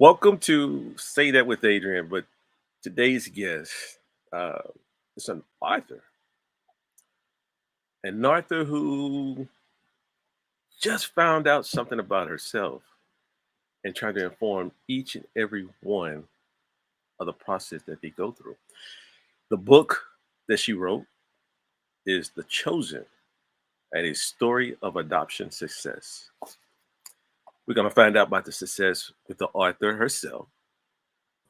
Welcome to Say That with Adrian, but today's guest uh, is an author who just found out something about herself and trying to inform each and every one of the process that they go through. The book that she wrote is The Chosen, and a story of adoption success. We're going to find out about the success with the author herself,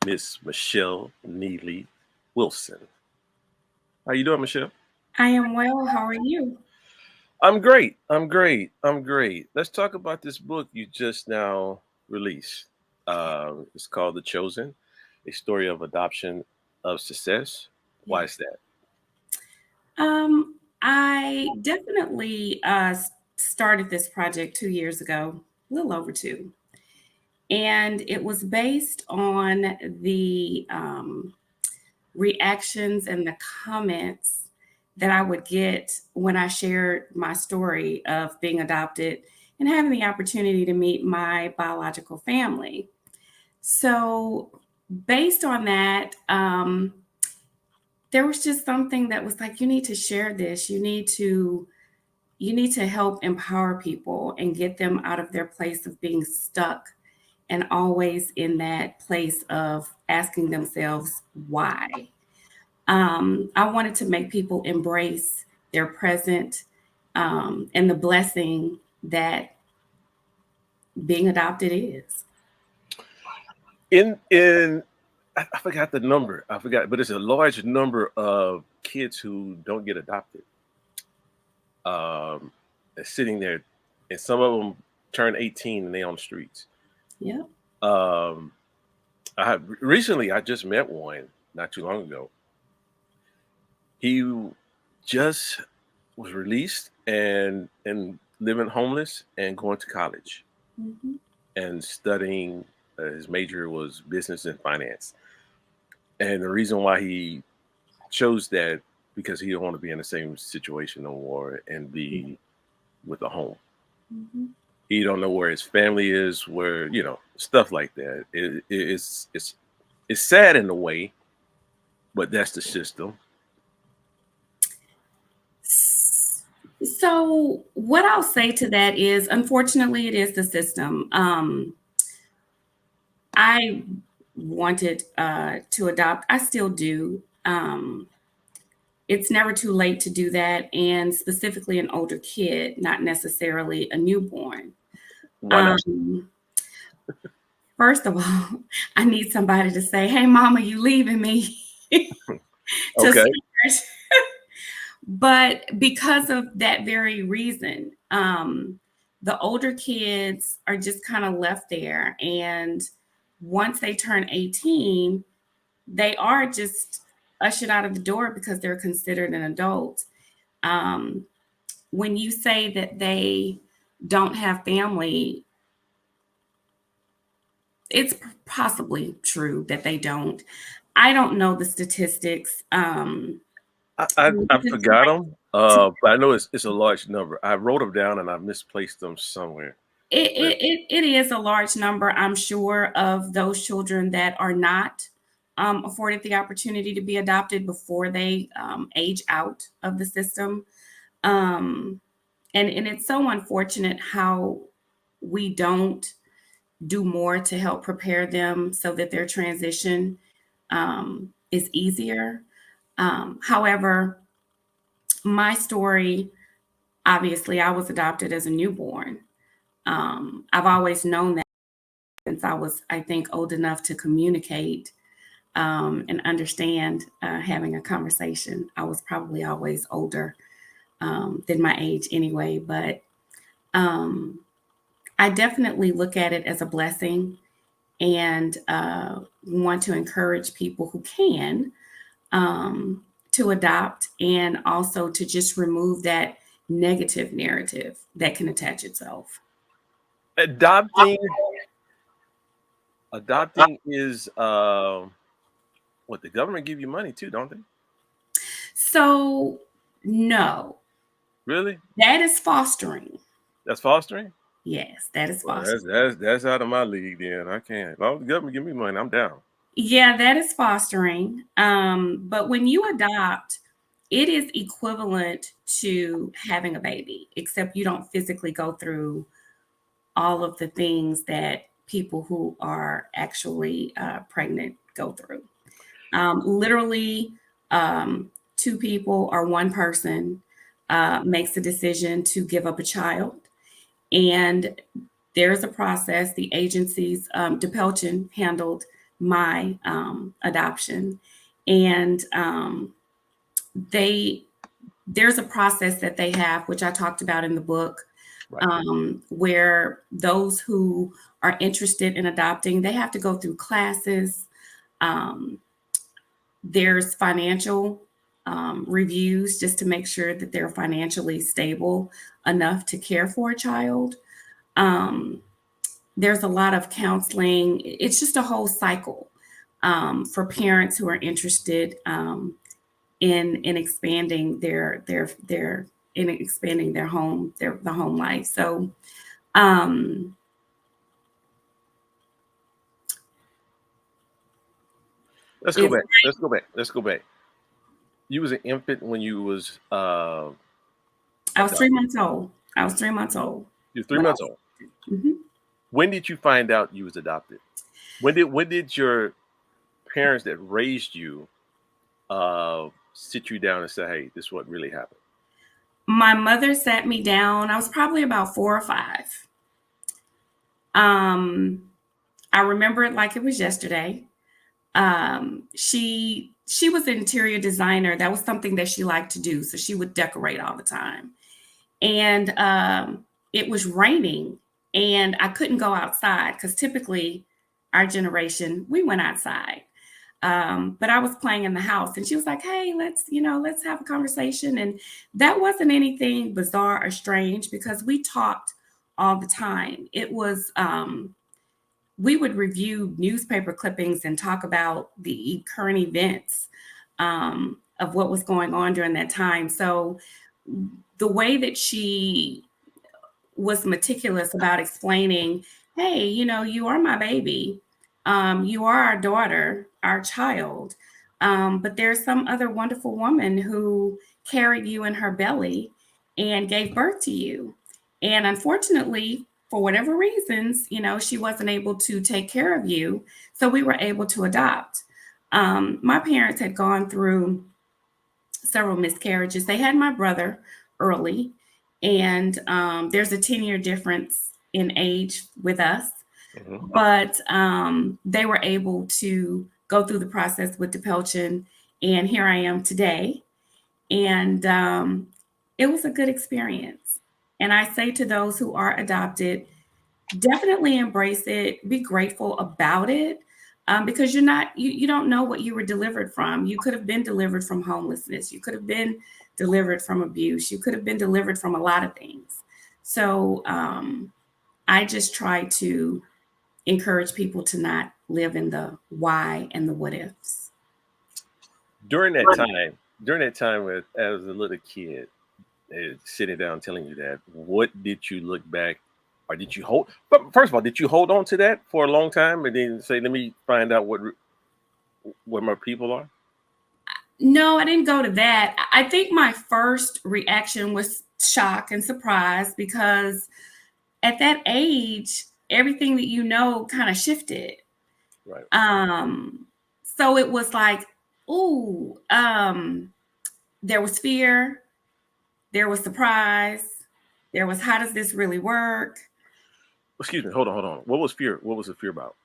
Miss Michelle Neely Wilson. How you doing, Michelle? I am well. How are you? I'm great. I'm great. Let's talk about this book you just now released. It's called The Chosen, a story of adoption of success. Why Yeah. is that? I definitely started this project 2 years ago, a little over two, and it was based on the reactions and the comments that I would get when I shared my story of being adopted and having the opportunity to meet my biological family. So, based on that, there was just something that was like, you need to share this. You need to help empower people and get them out of their place of being stuck and always in that place of asking themselves why. I wanted to make people embrace their present, and the blessing that being adopted is. In I forgot the number. I forgot, but it's a large number of kids who don't get adopted. Um, they're sitting there, and some of them turn 18 and they on the streets. Yeah. Um, I have recently I just met one not too long ago. He just was released and living homeless and going to college Hmm. and studying. His major was business and finance, and the reason why he chose that because he didn't want to be in the same situation no more and Yeah. be with a home. Hmm. He don't know where his family is, where stuff like that. It's sad in a way, but that's the system. So, what I'll say to that is, unfortunately, it is the system. I wanted to adopt. I still do. It's never too late to do that, and specifically an older kid, not necessarily a newborn. Why not? Um, First of all, I need somebody to say, "Hey, Mama, you leaving me?" to Okay. start. But because of that very reason, the older kids are just kind of left there. And once they turn 18, they are just ushered out of the door because they're considered an adult. Um, when you say that they don't have family, it's possibly true that they don't. I don't know the statistics. I forgot them, but I know it's a large number. I wrote them down and I misplaced them somewhere. It, But it, it, it is a large number, I'm sure, of those children that are not afforded the opportunity to be adopted before they age out of the system. Um, and it's so unfortunate how we don't do more to help prepare them so that their transition is easier. However, my story, obviously, I was adopted as a newborn. I've always known that since I was, I think, old enough to communicate and understand having a conversation. I was probably always older than my age anyway, but um, I definitely look at it as a blessing and want to encourage people who can to adopt and also to just remove that negative narrative that can attach itself. adopting adopting is what the government give you money too, don't they? So, no, Really? that is fostering. That's fostering? Yes, that is Well, foster. that's out of my league. Then I can't. Oh, give me money. I'm down. Yeah, that is fostering. But when you adopt, it is equivalent to having a baby, except you don't physically go through all of the things that people who are actually pregnant go through. Literally, two people or one person makes a decision to give up a child, and there's a process. The agencies, DePelchin handled my adoption, and they there's a process that they have, which I talked about in the book, Right. where those who are interested in adopting, they have to go through classes. Um, there's financial reviews just to make sure that they're financially stable enough to care for a child. Um, there's a lot of counseling. It's just a whole cycle for parents who are interested in expanding their in expanding their home, the home life. So um, Let's go it's back. Let's go back. You was an infant when you was I was adopted. 3 months old. I was 3 months old You're three when I months was. old. Mhm. When did you find out you was adopted? When did your parents that raised you sit you down and say, "Hey, this is what really happened"? My mother sat me down. I was probably about 4 or 5. Um, I remember it like it was yesterday. She was an interior designer. That was something that she liked to do. So she would decorate all the time. And it was raining, and I couldn't go outside because typically our generation we went outside. But I was playing in the house, and she was like, "Hey, let's have a conversation." And that wasn't anything bizarre or strange because we talked all the time. It was we would review newspaper clippings and talk about the current events of what was going on during that time. So the way that she was meticulous about explaining, hey, you are my baby. You are our daughter, our child. But there's some other wonderful woman who carried you in her belly and gave birth to you. And unfortunately, for whatever reasons, she wasn't able to take care of you. So we were able to adopt. My parents had gone through several miscarriages. They had my brother early, and there's a 10-year difference in age with us. Hmm. But they were able to go through the process with DePelchin, and here I am today. And it was a good experience. And I say to those who are adopted, definitely embrace it, be grateful about it, because you don't know what you were delivered from. You could have been delivered from homelessness, you could have been delivered from abuse, you could have been delivered from a lot of things. So I just try to encourage people to not live in the why and the what ifs. During that time as a little kid, sitting down telling you that, what did you look back, or did you hold? But first of all, did you hold on to that for a long time and then say, "Let me find out what my people are"? No, I didn't go to that. I think my first reaction was shock and surprise because at that age, everything that kind of shifted. Right. Um, so it was like, ooh, there was fear, there was surprise, there was how does this really work? Excuse me. Hold on. Hold on. What was fear? What was the fear about?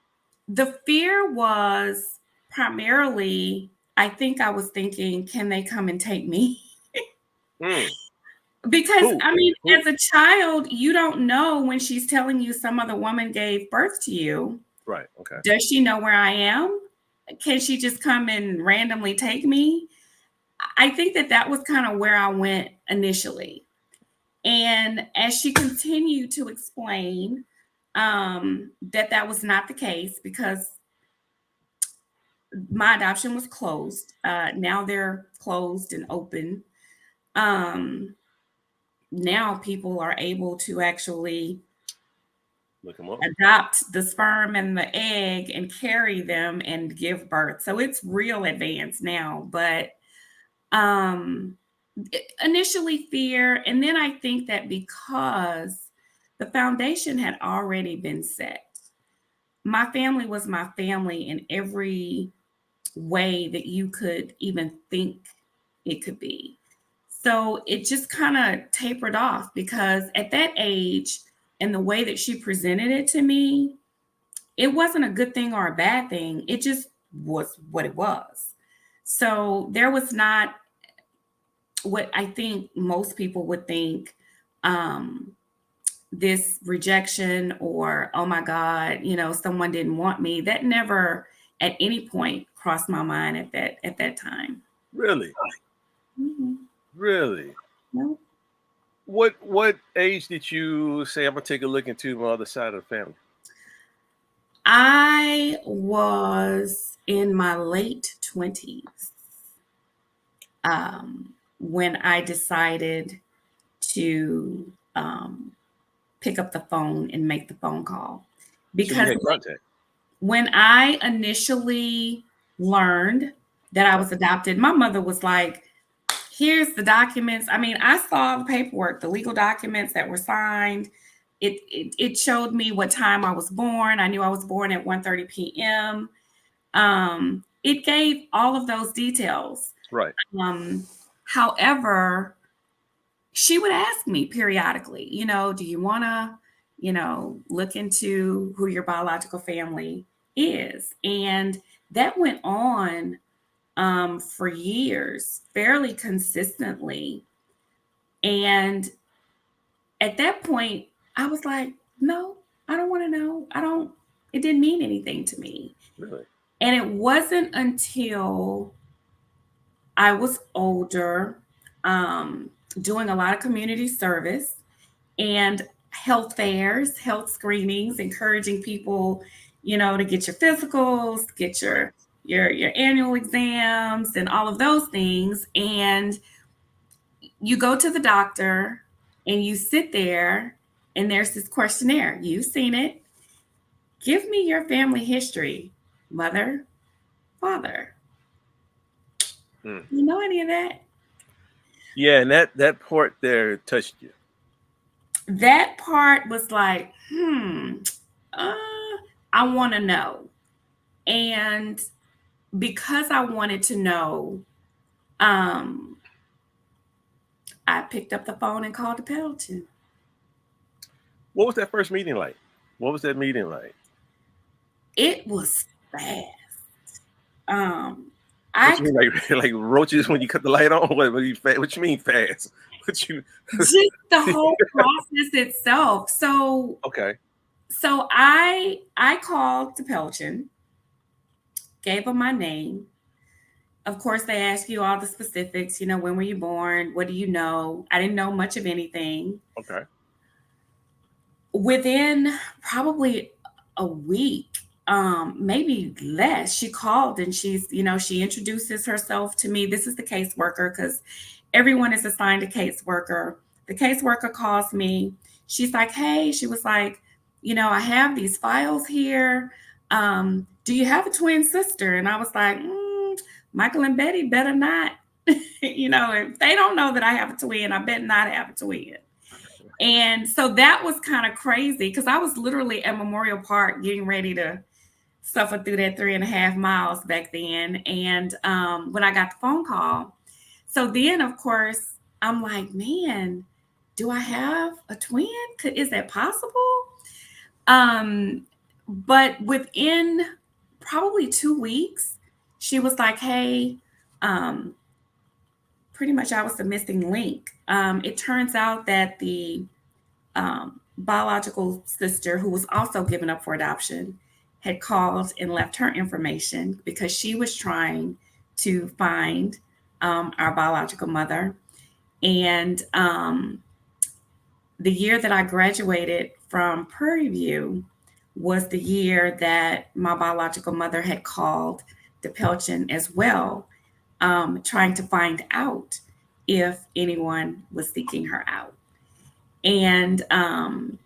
The fear was primarily, I think I was thinking, can they come and take me? Mm. Because Who? I mean, Who? as a child, you don't know when she's telling you some other woman gave birth to you. Right. Okay. Does she know where I am? Can she just come and randomly take me? I think that was kind of where I went initially. And as she continued to explain that was not the case because my adoption was closed. Now they're closed and open. Um, Now people are able to actually Look them up. adopt the sperm and the egg and carry them and give birth. So it's real advanced now, but um initially fear, and then I think that because the foundation had already been set, my family was my family in every way that you could even think it could be. So it just kind of tapered off because at that age and the way that she presented it to me, it wasn't a good thing or a bad thing. It just was what it was. So there was not what I think most people would think, um, this rejection or, oh my God, someone didn't want me. That never at any point crossed my mind at that time. Really? Mhm. Really? No. What age did you say I'm gonna take a look into my other side of the family? I was in my late 20s, when I decided to pick up the phone and make the phone call. So you Because had contact. when I initially learned that I Okay. was adopted, my mother was like, here's the documents. I mean, I saw the paperwork, the legal documents that were signed. It showed me what time I was born. I knew I was born at 1:30 p.m. It gave all of those details. Right. However, she would ask me periodically, do you want to, look into who your biological family is? And that went on for years, fairly consistently. And at that point, I was like, no, I don't want to know. It didn't mean anything to me. Really? And it wasn't until I was older, doing a lot of community service and health fairs, health screenings, encouraging people, to get your physicals, get your annual exams and all of those things. And you go to the doctor and you sit there and there's this questionnaire. You've seen it. Give me your family history, mother, father. Mm. You know any of that? Yeah, and that part there touched you. That part was like, I want to know. And because I wanted to know, um, I picked up the phone and called the Pendleton. What was that first meeting like? What was that meeting like? It was fast. Um, What I you mean, like like roaches when you cut the light on? What you mean fast? What you? just the whole process itself. So Okay. so I called the Pelchin, gave them my name. Of course, they ask you all the specifics. When were you born? What do you know? I didn't know much of anything. Okay. Within probably a week, maybe less, she called and she introduces herself to me. This is the caseworker because everyone is assigned a caseworker. The caseworker calls me. She's like, hey, she was like, I have these files here. Do you have a twin sister? And I was like, Michael and Betty better not. If they don't know that I have a twin, I bet not have a twin. And so that was kind of crazy because I was literally at Memorial Park getting ready to suffer through that 3.5 miles back then. And when I got the phone call, so then of course I'm like, man, do I have a twin? Is that possible? But within probably 2 weeks, she was like, hey, um, pretty much I was the missing link. It turns out that the biological sister, who was also given up for adoption, had called and left her information because she was trying to find our biological mother. And the year that I graduated from Prairie View was the year that my biological mother had called the Pelchin as well, trying to find out if anyone was seeking her out. And Mm.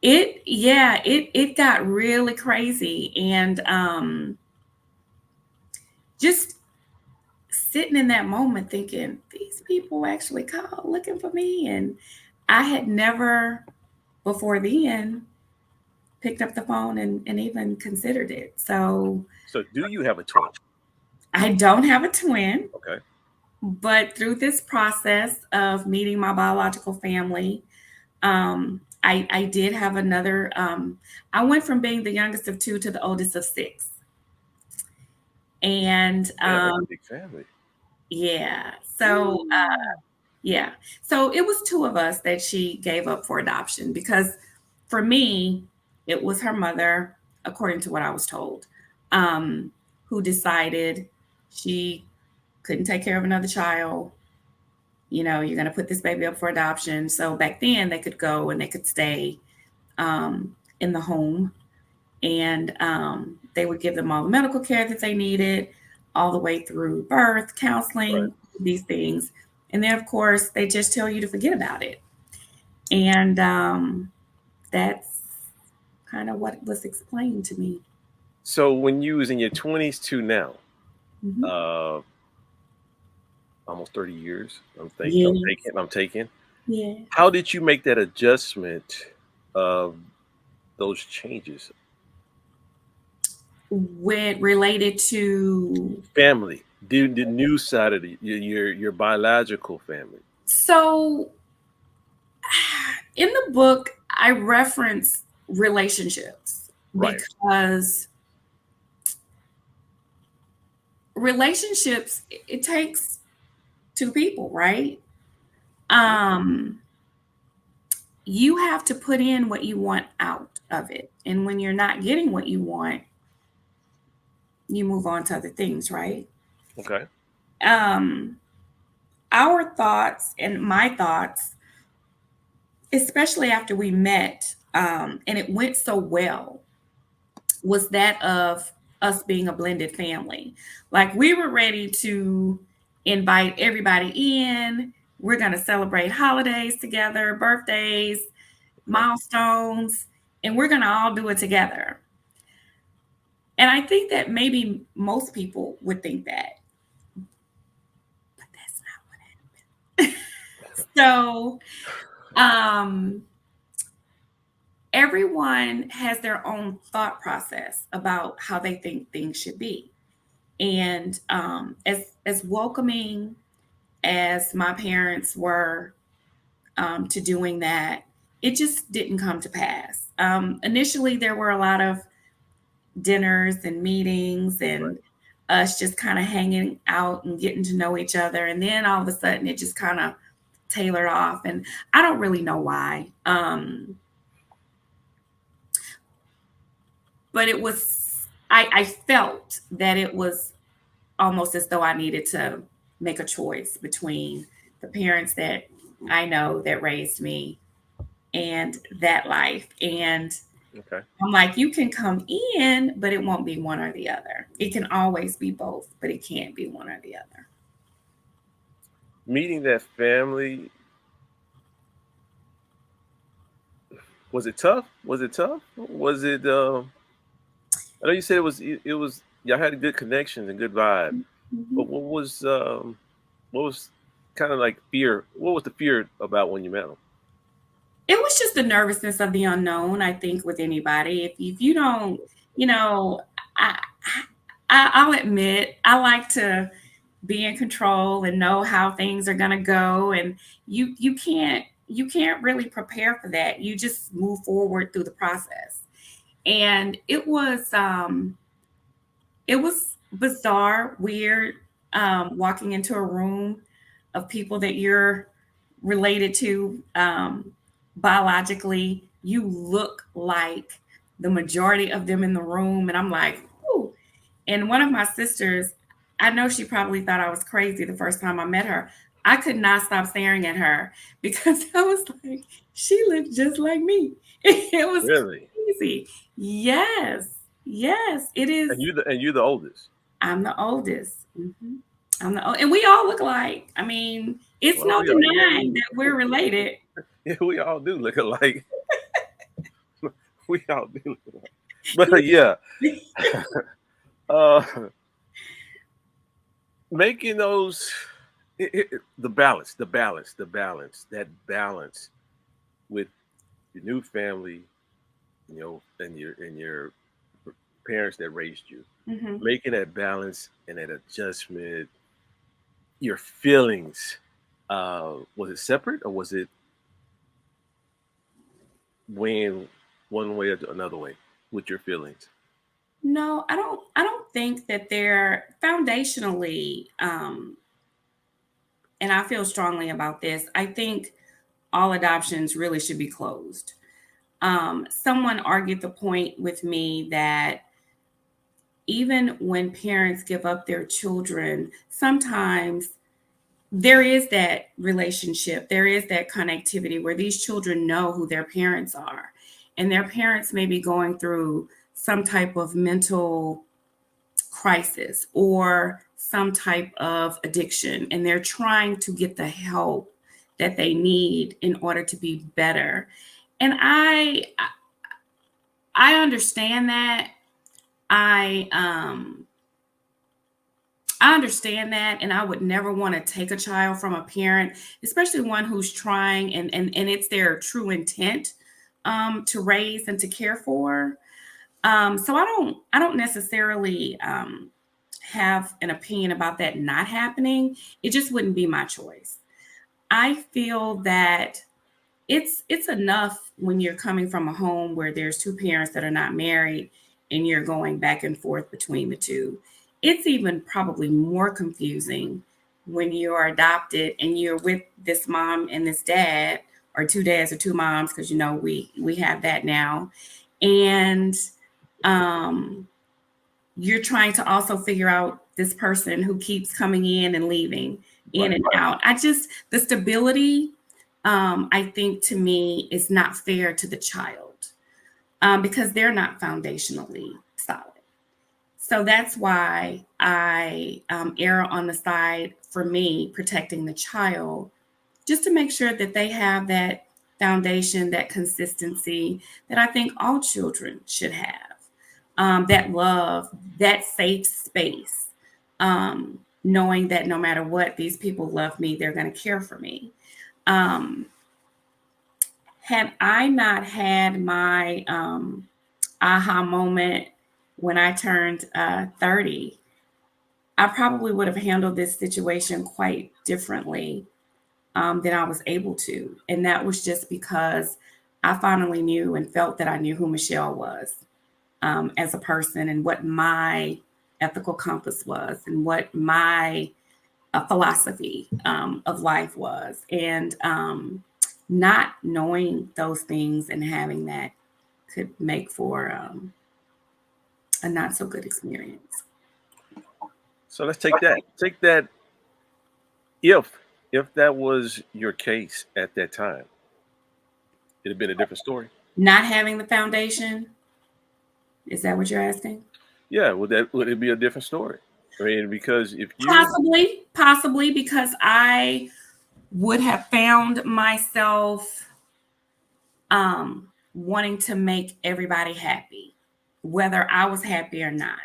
it got really crazy. And just sitting in that moment thinking, these people actually called looking for me. And I had never before then picked up the phone and even considered it. So So, do you have a twin? I don't have a twin, Okay. but through this process of meeting my biological family, I did have another. I went from being the youngest of two to the oldest of six. And Yeah, that's a big family. yeah, so Ooh. yeah, so it was two of us that she gave up for adoption because for me, it was her mother, according to what I was told, um, who decided she couldn't take care of another child. You know, you're going to put this baby up for adoption. So back then, they could go and they could stay in the home, and they would give them all the medical care that they needed, all the way through birth, Right. counseling, these things. And then, of course, they just tell you to forget about it. And that's kind of what was explained to me. So, when you was in your 20s to now, Mhm. uh, almost 30 years, Yes, I'm taking. yeah. How did you make that adjustment of those changes? When related to, Family, the new side of your biological family. so in the book, I reference relationships Right. because relationships, it takes two people, right? Mhm. Um, you have to put in what you want out of it. And when you're not getting what you want, you move on to other things, right? Okay. Um, our thoughts and my thoughts, especially after we met, and it went so well, was that of us being a blended family. Like we were ready to invite everybody in. We're going to celebrate holidays together, birthdays, Okay. milestones, and we're going to all do it together. And I think that maybe most people would think that, but that's not what happened. So, um, everyone has their own thought process about how they think things should be. And as welcoming as my parents were to doing that, it just didn't come to pass. Initially, there were a lot of dinners and meetings and Right. us just kind of hanging out and getting to know each other. And then all of a sudden, it just kind of tailored off. And I don't really know why. But it was, I felt that it was almost as though I needed to make a choice between the parents that I know that raised me and that life. And Okay. I'm like, you can come in, but it won't be one or the other. It can always be both, but it can't be one or the other. Meeting that family, was it tough? Was it tough? Was it? I know you said it was. Y'all had a good connection and good vibe. But Mhm. what was kind of like fear? What was the fear about when you met them? It was just the nervousness of the unknown, I think, with anybody. If you don't, you know, I, I'll admit, I like to be in control and know how things are going to go, and you can't really prepare for that. You just move forward through the process. And it was bizarre, weird, walking into a room of people that you're related to biologically. You look like the majority of them in the room, and I'm like, ooh. And one of my sisters, I know she probably thought I was crazy the first time I met her. I could not stop staring at her because I was like, she looked just like me. It was Really? crazy. Yes, yes, it is. And you're the oldest. I'm the oldest. And we all look alike. I mean, it's Well, no we all, yeah, denying that we're related. yeah, we all do look alike. We all do. But yeah, uh, making those the balance with your new family, and your parents that raised you, Mhm. making that balance and that adjustment, your feelings, was it separate or was it weighing one way or another way with your feelings? No, I don't think that they're foundationally, and I feel strongly about this. I think all adoptions really should be closed. Someone argued the point with me that even when parents give up their children, sometimes there is that relationship, there is that connectivity where these children know who their parents are, and their parents may be going through some type of mental crisis or some type of addiction, and they're trying to get the help that they need in order to be better. And I understand that. I um I understand that, and I would never want to take a child from a parent, especially one who's trying and it's their true intent to raise and to care for. So I don't necessarily have an opinion about that not happening. It just wouldn't be my choice. I feel that it's enough when you're coming from a home where there's two parents that are not married and you're going back and forth between the two. It's even probably more confusing when you are adopted and you're with this mom and this dad, or two dads or two moms, because we have that now. And um you're trying to also figure out this person who keeps coming in and leaving, in Right. and out. The stability, I think to me is not fair to the child, because they're not foundationally solid. So that's why I err on the side, for me, protecting the child, just to make sure that they have that foundation, that consistency that I think all children should have, that love, that safe space, knowing that no matter what, these people love me, they're going to care for me. Um, had I not had my aha moment when I turned 30, I probably would have handled this situation quite differently than I was able to. And that was just because I finally knew and felt that I knew who Michelle was, as a person, and what my ethical compass was, and what my philosophy of life was. And not knowing those things and having that could make for a not so good experience. So let's take that. Take that. If that was your case at that time, it'd have been a different story. Not having the foundation, is that what you're asking? Yeah, would it be a different story? I mean, because if you Possibly, because I would have found myself wanting to make everybody happy, whether I was happy or not.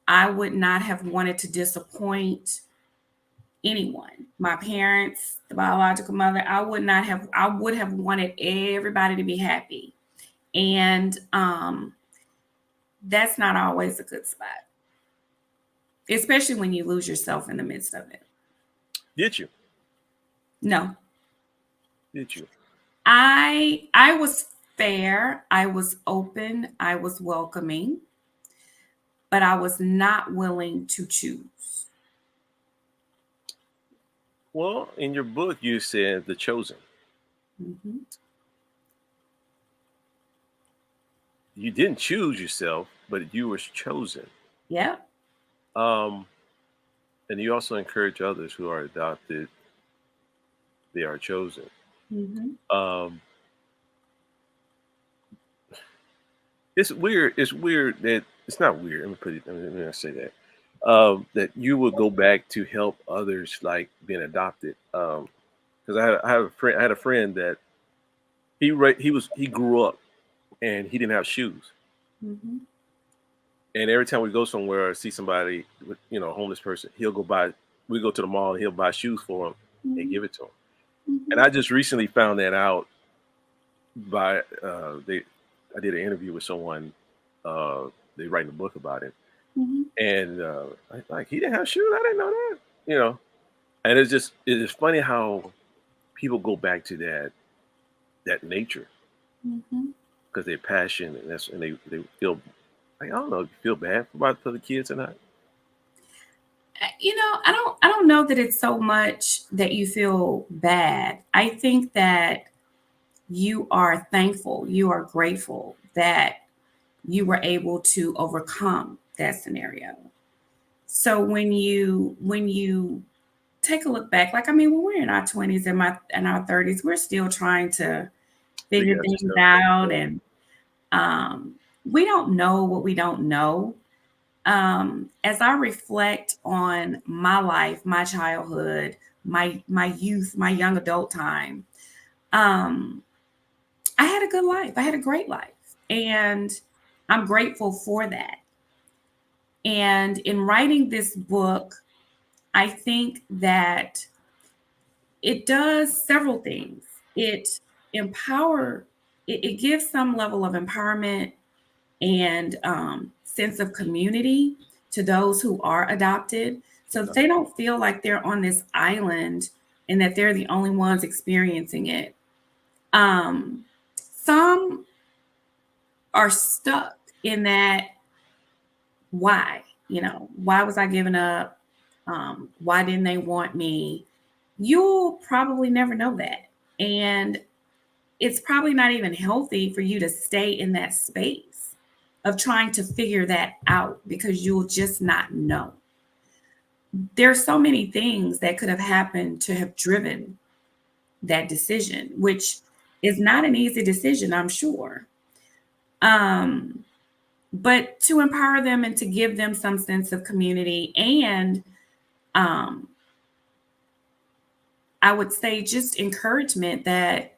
I would not have wanted to disappoint anyone. My parents, the biological mother, I would have wanted everybody to be happy. And that's not always a good spot, especially when you lose yourself in the midst of it. did you No, did you? I was fair, I was open, I was welcoming, but I was not willing to choose. Well, in your book, you said the chosen. Mhm. You didn't choose yourself, but you were chosen. Yeah. Um, and you also encourage others who are adopted; they are chosen. Hmm. Um, it's weird. It's weird that it's not weird. Let me put it. Let me not say that. That you would go back to help others, like being adopted. Because I had a friend. I had a friend that he grew up. and he didn't have shoes. Mm-hmm. And every time we go somewhere or see somebody, a homeless person, he'll go buy. We go to the mall, and he'll buy shoes for him and Mm-hmm. give it to him. And Mm-hmm. I just recently found that out by they. I did an interview with someone. Uh, they writing a book about it, Mm-hmm. and like he didn't have shoes. I didn't know that. You know, and it's funny how people go back to that nature Mm-hmm. because they're passionate and they feel like I don't know, feel bad for the kids or not. I don't know that it's so much that you feel bad. I think that you are thankful, you are grateful that you were able to overcome that scenario. So when you take a look back, like I mean, when we're in our 20s and our 30s, we're still trying to figure Figure out things yourself. out, Yeah. and we don't know what we don't know. As I reflect on my life, my childhood, my youth, my young adult time, um, I had a good life. I had a great life, and I'm grateful for that. And in writing this book, I think that it does several things. Empower it gives some level of empowerment and sense of community to those who are adopted, so that they don't feel like they're on this island and that they're the only ones experiencing it. Some are stuck in that why was I given up? Why didn't they want me? You'll probably never know that. And it's probably not even healthy for you to stay in that space of trying to figure that out because you'll just not know. There's so many things that could have happened to have driven that decision, which is not an easy decision, I'm sure. Um, but to empower them and to give them some sense of community and um, I would say just encouragement that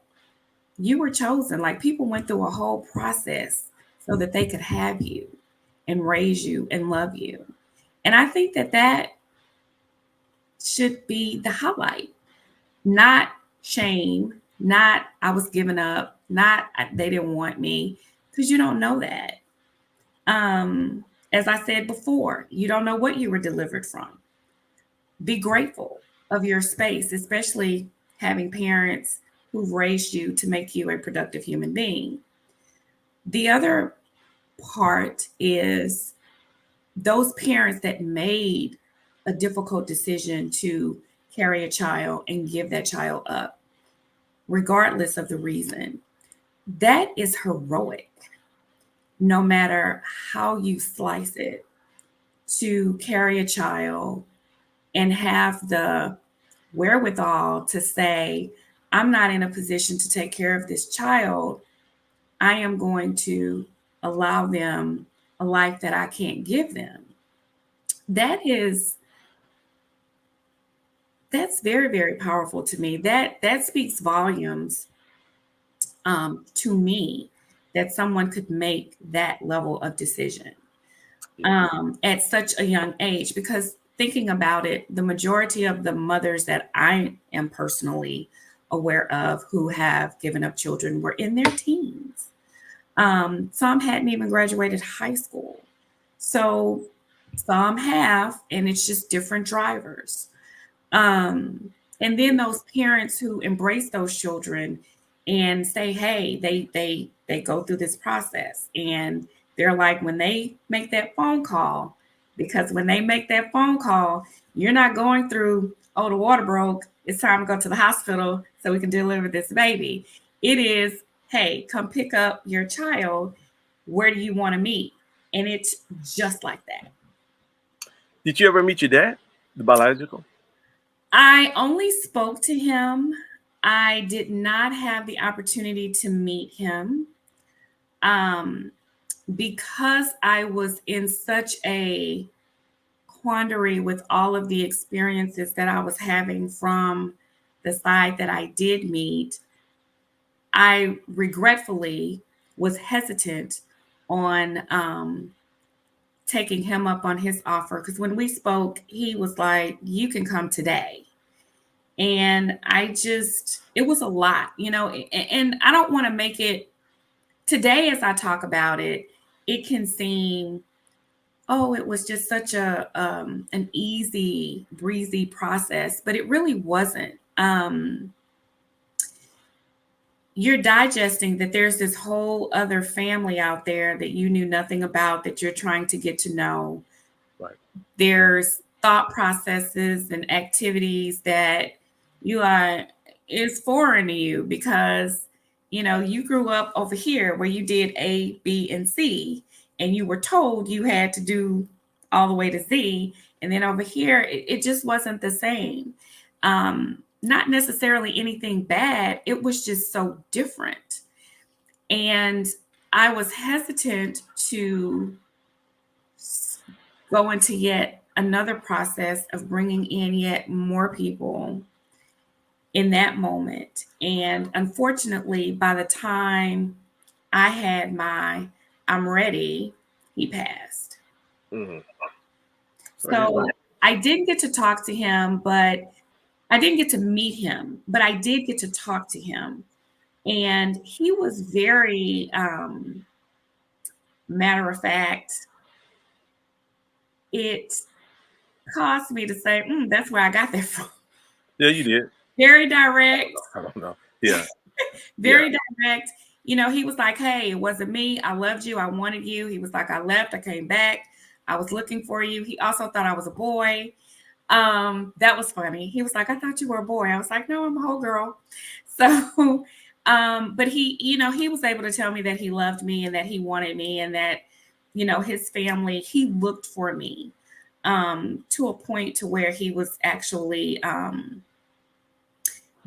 you were chosen. Like people went through a whole process so that they could have you and raise you and love you. And I think that that should be the highlight, not shame, not I was given up, not they didn't want me, because you don't know that. As I said before, you don't know what you were delivered from. Be grateful of your space, especially having parents who've raised you to make you a productive human being. The other part is those parents that made a difficult decision to carry a child and give that child up, regardless of the reason. That is heroic, no matter how you slice it, to carry a child and have the wherewithal to say, I'm not in a position to take care of this child. I am going to allow them a life that I can't give them. That is that's very, very powerful to me. That speaks volumes to me that someone could make that level of decision Yeah. at such a young age. Because thinking about it, the majority of the mothers that I am personally aware of who have given up children were in their teens. Some hadn't even graduated high school. So some have, and it's just different drivers. And then those parents who embrace those children and say, hey, they go through this process and they're like when they make that phone call, because when they make that phone call, you're not going through, oh, the water broke, it's time to go to the hospital so we can deliver this baby. It is, hey, come pick up your child. Where do you want to meet? And it's just like that. Did you ever meet your dad, the biological? I only spoke to him. I did not have the opportunity to meet him um, because I was in such a quandary with all of the experiences that I was having from the side that I did meet. I regretfully was hesitant on taking him up on his offer, because when we spoke, he was like, "You can come today." And it was a lot, and I don't want to make it today, as I talk about it, it can seem, oh, it was just such an easy, breezy process, but it really wasn't. You're digesting that there's this whole other family out there that you knew nothing about, that you're trying to get to know. Right. There's thought processes and activities that you are is foreign to you, because you grew up over here where you did A, B, and C, and you were told you had to do all the way to Z, and then over here it just wasn't the same. Not necessarily anything bad, it was just so different. And I was hesitant to go into yet another process of bringing in yet more people in that moment. And unfortunately, by the time I had my "I'm ready," he passed. Mm-hmm. Sorry to hear So that. I didn't get to talk to him, but I didn't get to meet him, but I did get to talk to him. And he was very matter of fact. It caused me to say, that's where I got that from. Yeah, you did. Very direct, I don't know. Yeah. Yeah. very direct. He was like, "Hey, it wasn't me. I loved you. I wanted you." He was like, "I left. I came back. I was looking for you." He also thought I was a boy. That was funny. He was like, "I thought you were a boy." I was like, "No, I'm a whole girl." So, but he was able to tell me that he loved me and that he wanted me, and that, his family, he looked for me, to a point to where he was actually,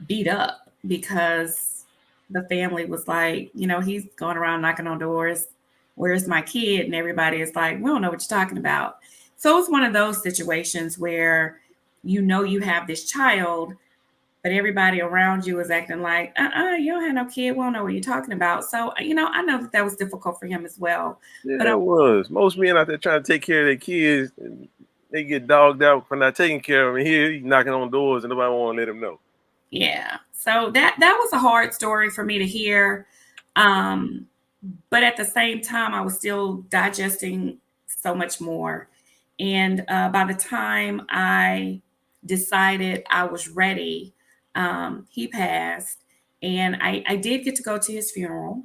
beat up, because the family was like, he's going around knocking on doors. "Where's my kid?" And everybody is like, "We don't know what you're talking about." So it's one of those situations where you have this child, but everybody around you is acting like, you don't have no kid. We don't know what you're talking about. So, I know that was difficult for him as well. But Yeah, it was. Most men out there trying to take care of their kids, and they get dogged out for not taking care of them. And here, he's knocking on doors, and nobody want to let him know. yeah, so that was a hard story for me to hear. Um, but at the same time, I was still digesting so much more. And by the time I decided I was ready, he passed. And I did get to go to his funeral.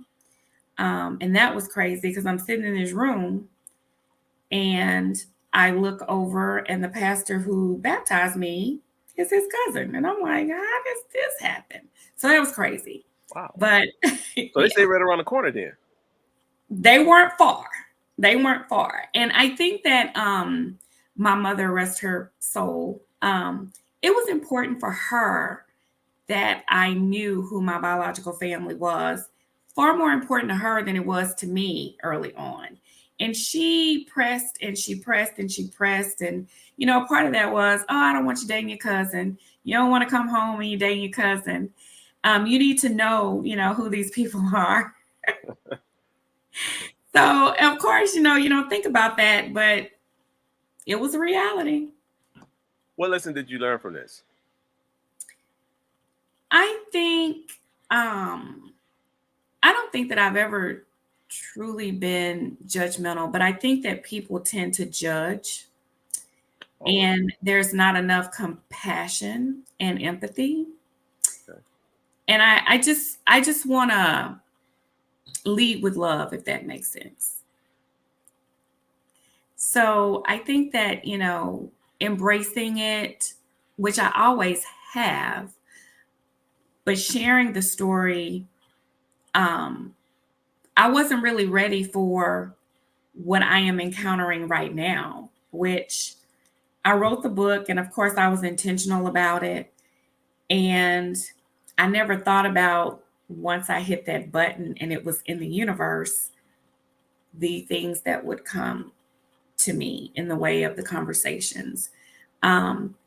And that was crazy, because I'm sitting in his room and I look over, and the pastor who baptized me is his cousin. And I'm like, "How does this happen?" So that was crazy. Wow. But So they yeah, stay right around the corner then. they weren't far. They weren't far. And I think that my mother, rest her soul, it was important for her that I knew who my biological family was, far more important to her than it was to me early on. And she pressed and she pressed and she pressed. And, part of that was, "Oh, I don't want you dating your cousin. You don't want to come home and you're dating your cousin. You need to know, who these people are." So, of course, you don't think about that, but it was a reality. What lesson did you learn from this? I think, I don't think that I've ever truly been judgmental, but I think that people tend to judge, Always. and there's not enough compassion and empathy. Okay. And I just want to lead with love, if that makes sense. So I think that, embracing it, which I always have, but sharing the story, um, I wasn't really ready for what I am encountering right now, which I wrote the book, and of course I was intentional about it. And I never thought about, once I hit that button and it was in the universe, the things that would come to me in the way of the conversations.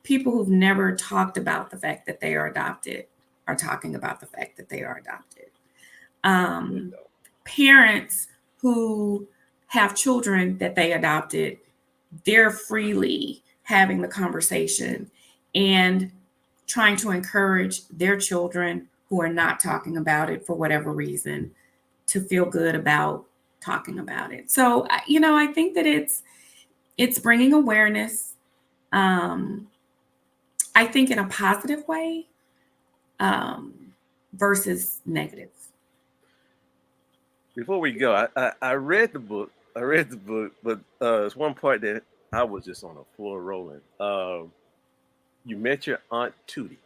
People who've never talked about the fact that they are adopted are talking about the fact that they are adopted. Good Um, though. parents who have children that they adopted, they're freely having the conversation and trying to encourage their children who are not talking about it for whatever reason to feel good about talking about it. So, I think that it's bringing awareness. Um, I think in a positive way, versus negative. Before we go, I read the book. I read the book, but there's one part that I was just on the floor rolling. You met your aunt Tootie.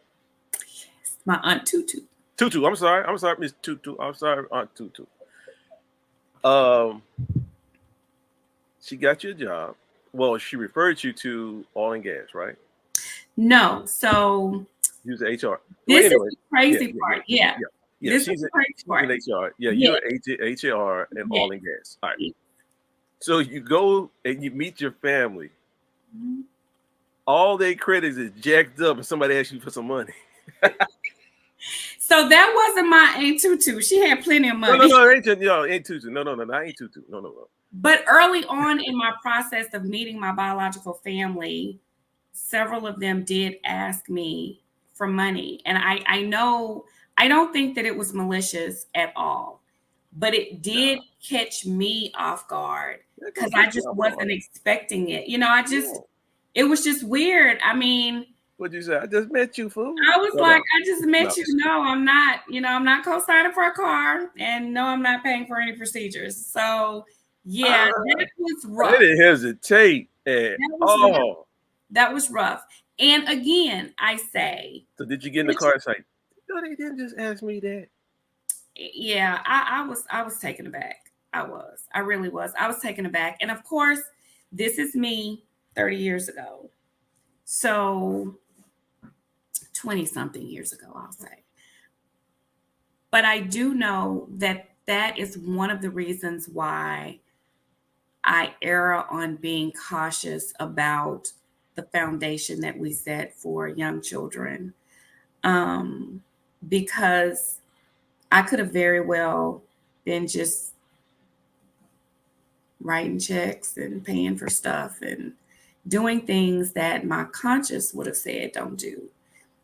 My aunt Tutu. Tutu. I'm sorry. I'm sorry, Miss Tutu. I'm sorry, Aunt Tutu. Um, she got you a job. Well, she referred you to oil and gas, right? No, so You was HR. Well, this is anyway, the yeah, crazy yeah, yeah, part. Yeah, yeah, yeah. this is the crazy She's in part. HR. Yeah, Yeah, you're HR and yeah. oil and gas. All right. So you go and you meet your family. Mhm. All their credits is jacked up, and somebody asks you for some money. So that wasn't my Aunt Tutu. She had plenty of No, money. ain't Tutu. No, I ain't Tutu. No, no, no. But early on in my process of meeting my biological family, several of them did ask me for money. And I know, I don't think that it was malicious at all, but it did Nah, catch me off guard they're gonna because I catch you just off guard. wasn't expecting it. Yeah. It was just weird. I mean, What'd you say? I just met you, fool. I was No, like, no, I just no. met you. No, I'm not, I'm not co-signing for a car. And no, I'm not paying for any procedures. So yeah, I that was I rough. didn't hesitate at That was rough. all. That was rough. And again, I say, So did you get in the car and say, no, they didn't just ask me that? yeah, I was taken aback. I really was. I was taken aback. And of course, this is me 30 years ago. So 20 something years ago, I'll say. But I do know that that is one of the reasons why I err on being cautious about the foundation that we set for young children. Um, because I could have very well been just writing checks and paying for stuff and doing things that my conscience would have said don't do.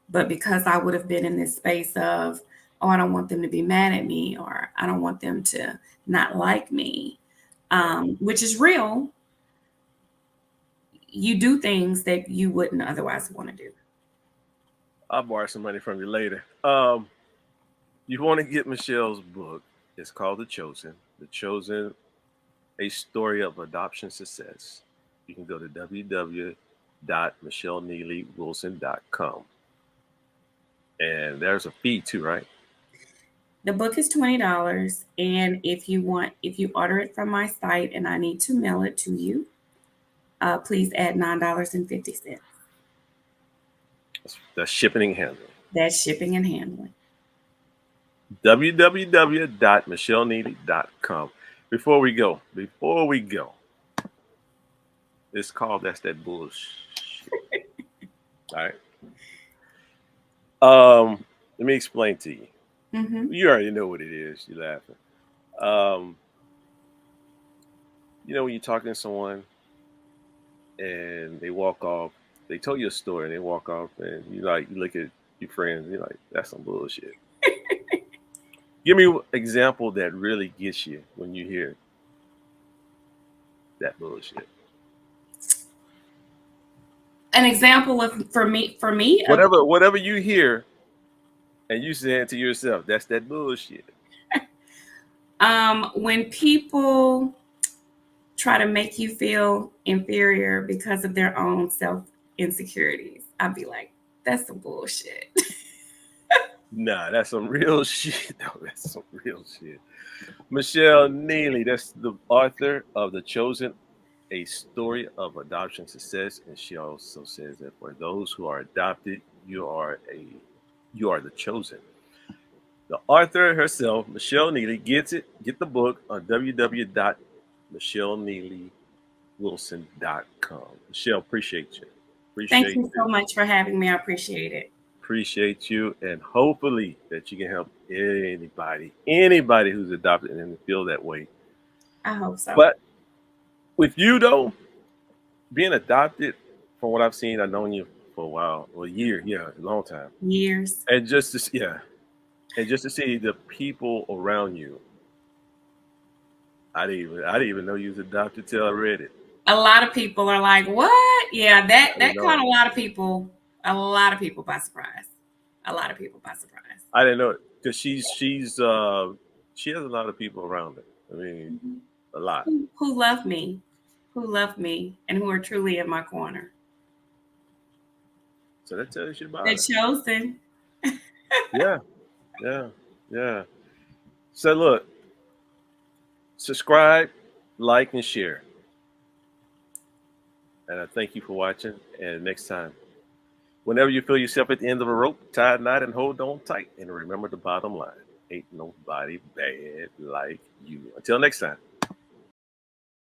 But because I would have been in this space of, oh, I don't want them to be mad at me or I don't want them to not like me, Right. which is real, you do things that you wouldn't otherwise want to do. I'll borrow some money from you later. You want to get Michelle's book. It's called The Chosen. The Chosen, a story of adoption success. You can go to www.michelleneelywilson.com. And there's a fee too, right? The book is $20. And if you order it from my site and I need to mail it to you, please add $9.50. That's shipping and handling. That's shipping and handling. www.michelleneely.com. Before we go, it's called That's That Bullshit. All right. Let me explain to you. Mm-hmm. You already know what it is. You're laughing. Um, when you're talking to someone and they walk off, they tell you a story and they walk off, and you look at your friends, and you're like, that's some bullshit. Give me an example that really gets you when you hear that bullshit. An example of for me of Whatever you hear, and you say it to yourself, that's that bullshit. when people try to make you feel inferior because of their own self insecurities, I'd be like, that's some bullshit. Nah, that's some real shit. No, that's some real shit. Michelle Neely, that's the author of The Chosen, a story of adoption success, and she also says that for those who are adopted, you are the chosen. The author herself, Michelle Neely, get the book on www.michelleneelywilson.com. Michelle, appreciate you. Thank Appreciate you so you. much for having me. I appreciate it. appreciate you, and hopefully that you can help anybody who's adopted and feel that way. I hope so. But with you though, being adopted, from what I've seen, I've known you for a while, well, a year, yeah, a long time, Years. and just to see the people around you, I didn't even know you was adopted till I read it. A lot of people are like, "What?" Yeah, I didn't that know caught it. a lot of people by surprise. A lot of people by surprise. I didn't know it because she has a lot of people around her. I mean, Mhm. a lot. Who love me, who love me, and who are truly in my corner. So that tells you They're about her. chosen. Yeah, yeah, yeah. So look, subscribe, like, and share. And I thank you for watching. And next time, whenever you feel yourself at the end of a rope, tie a knot and hold on tight. And remember the bottom line: ain't nobody bad like you. Until next time.